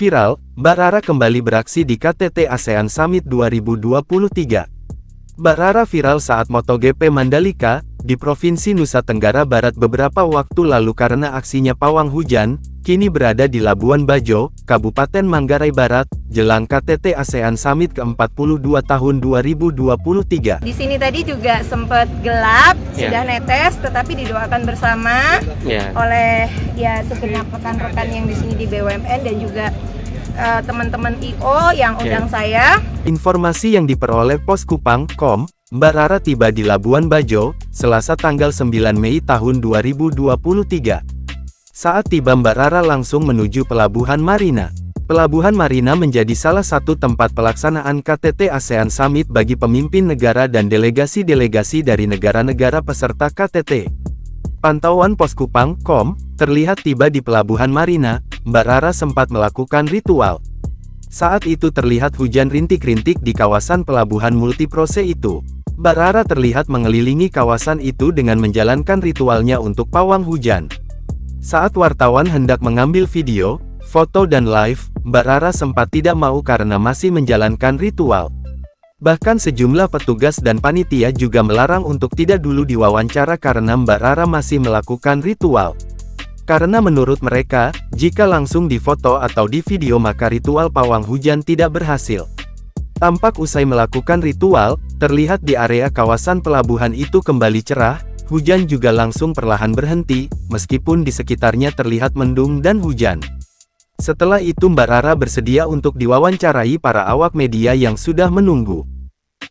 Viral, Mbak Rara kembali beraksi di KTT ASEAN Summit 2023. Mbak Rara viral saat MotoGP Mandalika, di Provinsi Nusa Tenggara Barat beberapa waktu lalu karena aksinya pawang hujan, kini berada di Labuan Bajo, Kabupaten Manggarai Barat, jelang KTT ASEAN Summit ke-42 tahun 2023. Di sini tadi juga sempat gelap, sudah netes, tetapi didoakan bersama oleh segenap rekan-rekan yang di sini di BUMN dan juga teman-teman IO yang undang saya. Informasi yang diperoleh Poskupang.com, Mbak Rara tiba di Labuan Bajo, Selasa tanggal 9 Mei tahun 2023. Saat tiba Mbak Rara langsung menuju Pelabuhan Marina. Pelabuhan Marina menjadi salah satu tempat pelaksanaan KTT ASEAN Summit bagi pemimpin negara dan delegasi-delegasi dari negara-negara peserta KTT. Pantauan Poskupang.com, terlihat tiba di Pelabuhan Marina, Mbak Rara sempat melakukan ritual. Saat itu terlihat hujan rintik-rintik di kawasan Pelabuhan Multiprose itu. Mbak Rara terlihat mengelilingi kawasan itu dengan menjalankan ritualnya untuk pawang hujan. Saat wartawan hendak mengambil video, foto dan live, Mbak Rara sempat tidak mau karena masih menjalankan ritual. Bahkan sejumlah petugas dan panitia juga melarang untuk tidak dulu diwawancara karena Mbak Rara masih melakukan ritual. Karena menurut mereka, jika langsung difoto atau di video maka ritual pawang hujan tidak berhasil. Tampak usai melakukan ritual, terlihat di area kawasan pelabuhan itu kembali cerah, hujan juga langsung perlahan berhenti, meskipun di sekitarnya terlihat mendung dan hujan. Setelah itu Mbak Rara bersedia untuk diwawancarai para awak media yang sudah menunggu.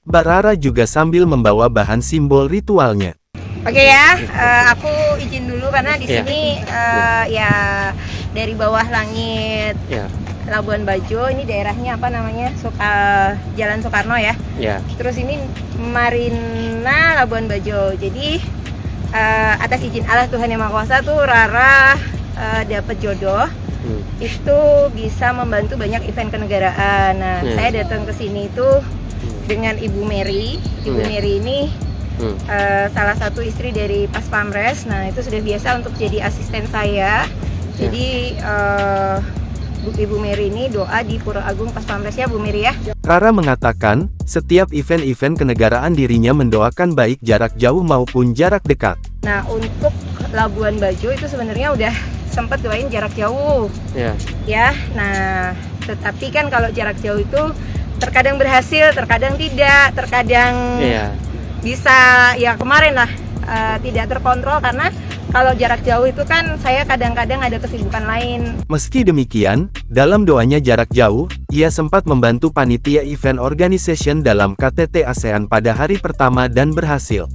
Mbak Rara juga sambil membawa bahan simbol ritualnya. Oke ya, aku izin dulu karena di sini dari bawah langit Labuan Bajo, ini daerahnya apa namanya, Jalan Soekarno ya. Terus ini Marina Labuan Bajo. Jadi atas izin Allah Tuhan Yang Maha Kuasa tuh Rara dapat jodoh. Itu bisa membantu banyak event kenegaraan. Nah, saya datang ke sini itu dengan Ibu Mary. Ibu Mary ini salah satu istri dari Pas Pamres. Nah, itu sudah biasa untuk jadi asisten saya. Jadi Ibu Mary ini doa di Pura Agung Pas Pamres ya, Bu Mary ya. Rara mengatakan, setiap event-event kenegaraan dirinya mendoakan baik jarak jauh maupun jarak dekat. Nah, untuk Labuan Bajo itu sebenarnya udah sempat doain jarak jauh. Ya, nah, tetapi kan kalau jarak jauh itu terkadang berhasil, terkadang tidak, terkadang bisa ya kemarin lah tidak terkontrol karena kalau jarak jauh itu kan saya kadang-kadang ada kesibukan lain. Meski demikian, dalam doanya jarak jauh, ia sempat membantu panitia event organization dalam KTT ASEAN pada hari pertama dan berhasil.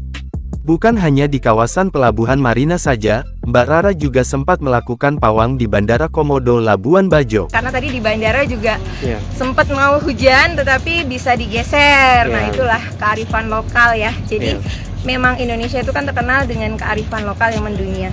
Bukan hanya di kawasan Pelabuhan Marina saja, Mbak Rara juga sempat melakukan pawang di Bandara Komodo Labuan Bajo. Karena tadi di bandara juga sempat mau hujan tetapi bisa digeser. Nah, itulah kearifan lokal ya. Jadi memang Indonesia itu kan terkenal dengan kearifan lokal yang mendunia.